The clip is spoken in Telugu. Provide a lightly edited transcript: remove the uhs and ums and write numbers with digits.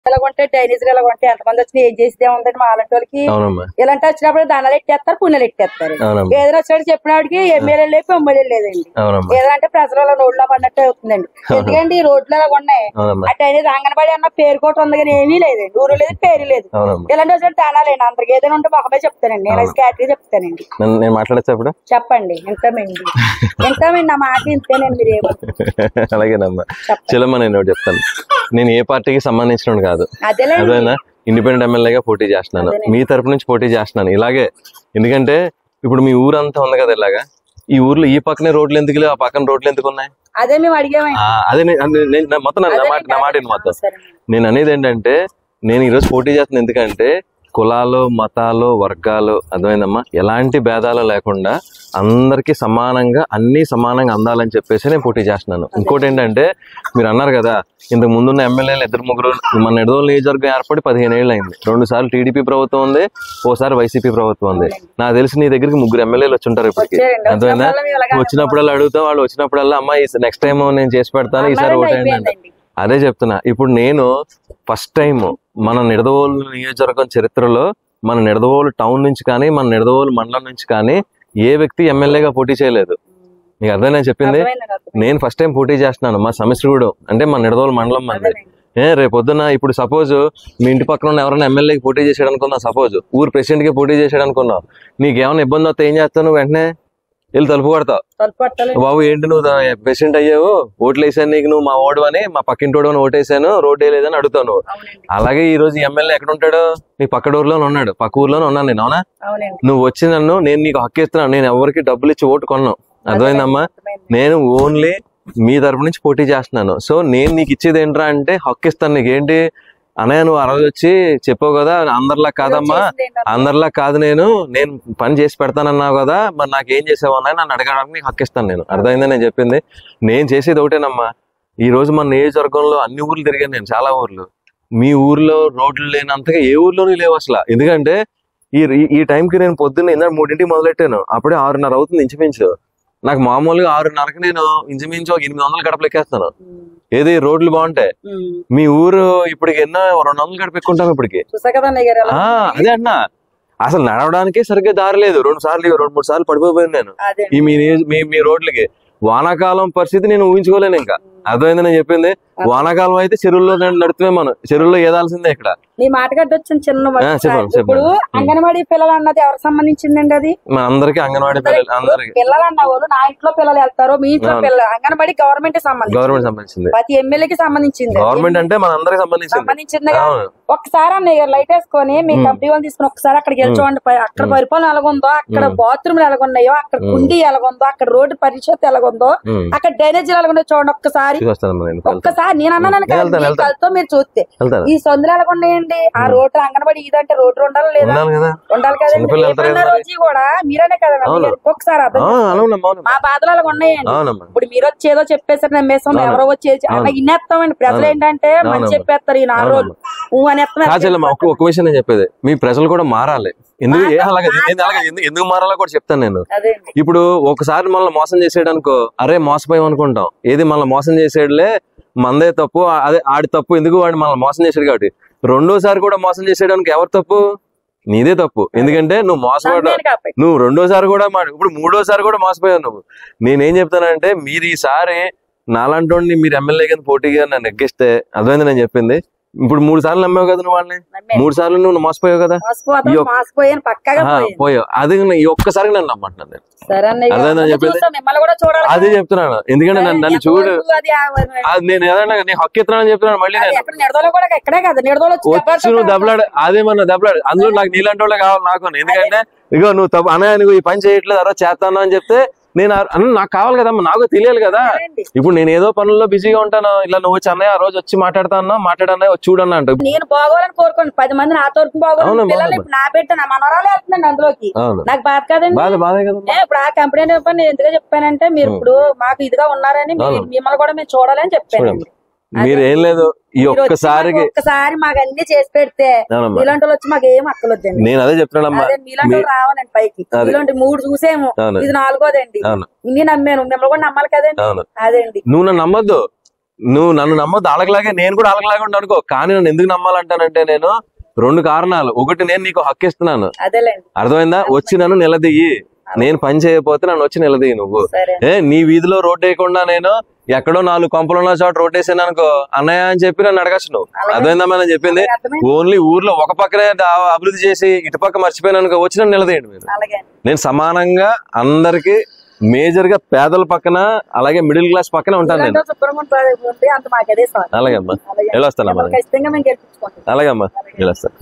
ఇలా కొంటే డైనీస్ ఇలా కొంటే ఎంతమంది వచ్చి ఏం చేస్తే ఉందండి మా అలాంటి వాళ్ళకి. ఇలాంటి వచ్చినప్పుడు దండాలు ఎట్టేస్తారు, పుణ్యాలు ఎట్టేస్తారు. ఏదైనా వచ్చాడు చెప్పినప్పటికి ఎమ్మెల్యే లేదు ఎమ్మెల్యే లేదండి. ఏదంటే ప్రజల రోడ్లో పడినట్టు అవుతుందండి. ఎందుకంటే ఈ రోడ్లు ఇలా ఉన్నాయి. ఆ డైనీస్ అంగన్వాడీ అన్న పేరు కోట ఉంది కానీ ఏమీ లేదండి, ఊరు లేదు పేరు లేదు. ఇలాంటి వచ్చాడు దండాలండి. అందరికి ఏదైనా ఉంటే మొహమే చెప్తానండి, నేను క్యాటరీ చెప్తానండి. చెప్పండి వింటామండి, వింటామండి. నా మాట ఇంతేనండి. మీరు ఏమో అలాగేనమ్మా. చెల్లమ్మ నేను ఒకటి చెప్తాను. నేను ఏ పార్టీకి సంబంధించిన కాదు, అదేనా ఇండిపెండెంట్ ఎమ్మెల్యేగా పోటీ చేస్తున్నాను. మీ తరపు నుంచి పోటీ చేస్తున్నాను ఇలాగే. ఎందుకంటే ఇప్పుడు మీ ఊరంతా ఉంది కదా ఇలాగా, ఈ ఊర్లో ఈ పక్కనే రోడ్లు ఎందుకు లేవు, ఆ పక్కన రోడ్లు ఎందుకు ఉన్నాయి? అదే మేము అడిగామండి. అదే మొత్తం నా మాట మొత్తం నేను అనేది ఏంటంటే, నేను ఈరోజు పోటీ చేస్తున్నాను ఎందుకంటే కులాలు, మతాలు, వర్గాలు, అర్థమైందమ్మా, ఎలాంటి భేదాలు లేకుండా అందరికి సమానంగా అన్ని సమానంగా అందాలని చెప్పేసి నేను పోటీ చేస్తున్నాను. ఇంకోటి ఏంటంటే, మీరు అన్నారు కదా ఇంతకు ముందున్న ఎమ్మెల్యేలు 2-3 మన నిడదవోలు నియోజకవర్గం ఏర్పడి 15 ఏళ్ళు అయింది. 2 సార్లు టీడీపీ ప్రభుత్వం ఉంది, ఓసారి వైసీపీ ప్రభుత్వం ఉంది. నాకు తెలిసి నీ దగ్గరికి 3 ఎమ్మెల్యేలు వచ్చి ఉంటారు ఇప్పటికి, అర్థమైందా? వచ్చినప్పుడల్లా అడుగుతా, వాళ్ళు వచ్చినప్పుడల్లా అమ్మా నెక్స్ట్ టైం నేను చేసి పెడతాను, ఈసారి ఓటేయండి అంటే. అదే చెప్తున్నా. ఇప్పుడు నేను ఫస్ట్ టైం మన నిడదవోలు నియోజకవర్గం చరిత్రలో మన నిడదవోలు టౌన్ నుంచి కానీ మన నిడదవోలు మండలం నుంచి కానీ ఏ వ్యక్తి ఎమ్మెల్యేగా పోటీ చేయలేదు. నీకు అర్థమైనా చెప్పింది? నేను ఫస్ట్ టైం పోటీ చేస్తున్నాను. మా సమిశ్రగూడెం అంటే మన నిడదవోలు మండలం మంది. రేపు పొద్దున ఇప్పుడు సపోజ్ మీ ఇంటి పక్కన ఉన్న ఎవరైనా ఎమ్మెల్యేకి పోటీ చేసాడు అనుకున్నావు, సపోజ్ ఊరు ప్రెసిడెంట్ కి పోటీ చేసాడు అనుకున్నావు, నీకు ఏమైనా ఇబ్బంది వస్తే ఏం చేస్తావు? నువ్వు వెంటనే వెళ్ళి తలుపు కొడతావు. బాబు ఏంటి నువ్వు ప్రెసిడెంట్ అయ్యావు, ఓట్లు వేసాను నీకు, నువ్వు మా ఓడు అని, మా పక్కింటోడు అని ఓటేసాను, రోడ్డు వేయలేదని అడుగుతావు నువ్వు. అలాగే ఈ రోజు ఎమ్మెల్యే ఎక్కడ ఉంటాడు? నీ పక్క ఊర్లోనే ఉన్నాడు, పక్క ఊర్లోనే ఉన్నాను నేను. అవునా? నువ్వు వచ్చి నన్ను, నేను నీకు హక్కు ఇస్తున్నాను. నేను ఎవరికి డబ్బులు ఇచ్చి ఓటు కొన్నాను, అర్థమైందమ్మా? నేను ఓన్లీ మీ తరపు నుంచి పోటీ చేస్తున్నాను. సో నేను నీకు ఇచ్చేది ఏంట్రా అంటే హక్కు ఇస్తాను. నీకేంటి అన్నయ్య, నువ్వు ఆ రోజు వచ్చి చెప్పావు కదా అందరిలా కాదమ్మా, అందరిలా కాదు, నేను పని చేసి పెడతానన్నావు కదా, మరి నాకేం చేసావు అన్నయ్య, నన్ను అడగడానికి నీకు హక్కు ఇస్తాను నేను. అర్థమైందా నేను చెప్పింది? నేను చేసేది ఒకటేనమ్మా. ఈ రోజు మన నియోజకవర్గంలో అన్ని ఊర్లు తిరిగాను నేను, చాలా ఊర్లు. మీ ఊర్లో రోడ్లు లేనంతగా ఏ ఊర్లోనూ లేవు అసలు. ఎందుకంటే ఈ టైంకి నేను పొద్దున్న 3ంటికి మొదలెట్టాను, అప్పుడే 6:30 అవుతుంది ఇంచుమించు. నాకు మామూలుగా 6:30కి నేను ఇంచుమించు 800 గడపలు ఎక్కేస్తాను. ఏది రోడ్లు బాగుంటాయి. మీ ఊరు ఇప్పటికి ఎన్నో 200 గడప ఎక్కుంటాం ఇప్పటికి. అదే అన్నా, అసలు నడవడానికే సరిగ్గా దారి లేదు. 2 సార్లు 2-3 సార్లు పడిపోయింది నేను ఈ మీ రోడ్లకి. వానాకాలం పరిస్థితి నేను ఊహించుకోలేను ఇంకా. అర్థమైంది నేను చెప్పింది? వానాకాలం అయితే చెరువుల్లో నడుతున్నాం, మనం చెరువుల్లో ఏదాల్సిందే. ఇక్కడ నీ మాట గడ్డొచ్చిన చిన్న ఇప్పుడు అంగన్వాడీ పిల్లలు అన్నది ఎవరికి సంబంధించిందండి? అది మన అందరికి అంగన్వాడీ పిల్లలు అన్న వాళ్ళు నా ఇంట్లో పిల్లలు వెళ్తారు, మీ ఇంట్లో పిల్లలు. అంగన్వాడీ గవర్నమెంట్ సంబంధించింది, ప్రతి ఎమ్మెల్యేకి సంబంధించింది. గవర్నమెంట్ అంటే మన అందరికి సంబంధించింది. ఒక్కసారి అన్న లైట్ వేసుకొని మీ కంపెనీ వాళ్ళు తీసుకుని ఒకసారి అక్కడికి వెళ్ళి చూడండి. అక్కడ పరిపాలన ఎలాగుందో, అక్కడ బాత్రూమ్లు ఎలాగున్నాయో, అక్కడ కుండీ ఎలాగుందో, అక్కడ రోడ్డు పరిషత్ ఎలాగుందో, అక్కడ డ్రైనేజీలు ఎలాగున్నాయో చూడండి ఒక్కసారి. నేను అన్నాను కలతో మీరు చూస్తే ఈ సొందులు ఎలాగున్నాయండి. ఆ రోడ్డు అంగన్వాడీ ఇదంటే రోడ్డు ఉండాలి లేదా? ఉండాలి కదండి. రోజు కూడా మీరనే కదండి ఒక్కసారి మా బాధలు అలాగ ఉన్నాయండి. ఇప్పుడు మీరు వచ్చి ఏదో చెప్పేసారు నమ్మేస్తాం, ఎవరో వచ్చేసి అలా ఇన్నేస్తామండి. ప్రజలు ఏంటంటే మంచి చెప్పేస్తారు ఈ 4 రోజులు ఒక విషయం నేను చెప్పేది, మీ ప్రజలు కూడా మారాలి. ఎందుకు మారాలో కూడా చెప్తాను నేను. ఇప్పుడు ఒకసారి మనల్ని మోసం చేసేయడానికో అరే మోసపోయాం అనుకుంటాం. ఏది మనల్ని మోసం చేసేయడలే మందే తప్పు, అదే ఆడి తప్పు, ఎందుకు వాడు మనల్ని మోసం చేసాడు కాబట్టి. 2ోసారి కూడా మోసం చేసేయడానికి ఎవరు తప్పు? నీదే తప్పు. ఎందుకంటే నువ్వు మోసపోయావు, నువ్వు 2ఓసారి కూడా ఇప్పుడు 3ఓసారి కూడా మోసపోయావు నువ్వు. నేనేం చెప్తానంటే, మీరు ఈసారి నాలాంటి మీరు ఎమ్మెల్యే కింద పోటీగా నన్ను ఎక్కిస్తే, అర్థమైంది నేను చెప్పింది? ఇప్పుడు 3 సార్లు నమ్మావు కదా నువ్వు వాళ్ళని, 3 సార్లు నువ్వు మోసపోయావు కదా, పోయావు. అది ఈ ఒక్కసారి నన్ను నమ్మంటున్నాను నేను. అర్థమైందని చెప్పింది? అదే చెప్తున్నాను. ఎందుకంటే నన్ను చూడు, నేను ఏదైనా నీ హక్కు ఇస్తున్నానని చెప్తున్నాను. మళ్ళీ వచ్చి నువ్వు దెబ్బలాడు, అదేమన్నా దెబ్బలాడు. అందులో నాకు నీలాంటి వాళ్ళే కావాలి నాకు. ఎందుకంటే ఇగో నువ్వు తప్పు అన్నయ్య, నువ్వు ఈ పని చేయట్లేదు, అరో చేస్తాను అని చెప్తే నేను నాకు కావాలి కదమ్మా, నాకు తెలియాలి కదా. ఇప్పుడు నేను ఏదో పనుల్లో బిజీగా ఉంటాను, ఇలా నువ్వు వచ్చి అన్నయ్య ఆ రోజు వచ్చి మాట్లాడతాను, మాట్లాడన్నా వచ్చి చూడన్నా అంట. నేను బాగోవాలని కోరుకోండి, 10 మంది నా తరపున బాగోవాలి. నా బిడ్డ నా మనవరాలు వెళ్తున్నాండి అందులోకి, నాకు బాధ కదండి. ఇప్పుడు ఆ కంపెనీ నేను ఎందుకు చెప్పానంటే, మీరు ఇప్పుడు మాకు ఇదిగా ఉన్నారని, మిమ్మల్ని కూడా మేము చూడాలని చెప్పాను. మీరేం లేదు, ఈ ఒక్కసారి మాకు అన్ని చేసి పెడితే ఇలాంటి వాళ్ళు వచ్చి మాకు ఏం అక్కలొద్దండి. నేను అదే చెప్తున్నాను, మీలాంటి రావాలండి పైకి. ఇలాంటి 3 చూసేమో, ఇది 4వదండి. ఇన్ని నమ్మాను, మిమ్మల్ని కూడా నమ్మాలి కదండి. అదేండి నువ్వు నన్ను నమ్మద్దు, నువ్వు నన్ను నమ్మొద్దు, అలాగలాగే నేను కూడా అలాగలాగే ఉంటాను అనుకో. కానీ నన్ను ఎందుకు నమ్మాలంటానంటే నేను 2 కారణాలు. ఒకటి, నేను నీకు హక్కు ఇస్తున్నాను, అర్థమైందా? వచ్చి నన్ను నిలదీయి. నేను పని చేయకపోతే నన్ను వచ్చి నిలదీయి నువ్వు. నీ వీధిలో రోడ్డు వేయకుండా నేను ఎక్కడో 4 కొంపలు ఉన్న చోట రోడ్ వేసాను అనుకో, అన్నయ్య అని చెప్పి నన్ను అడగచ్చు నువ్వు. అర్థమైందమ్మా నేను చెప్పింది? ఓన్లీ ఊర్లో ఒక పక్కనే అభివృద్ధి చేసి ఇటు పక్క మర్చిపోయాను అనుకో, వచ్చి నన్ను నిలదీయండి మీరు. నేను సమానంగా అందరికి, మేజర్ గా పేదల పక్కన అలాగే మిడిల్ క్లాస్ పక్కన ఉంటాను నేను. అలాగే అమ్మా, వెళ్ళొస్తానమ్మా. అలాగే అమ్మా, వెళ్ళొస్తాను.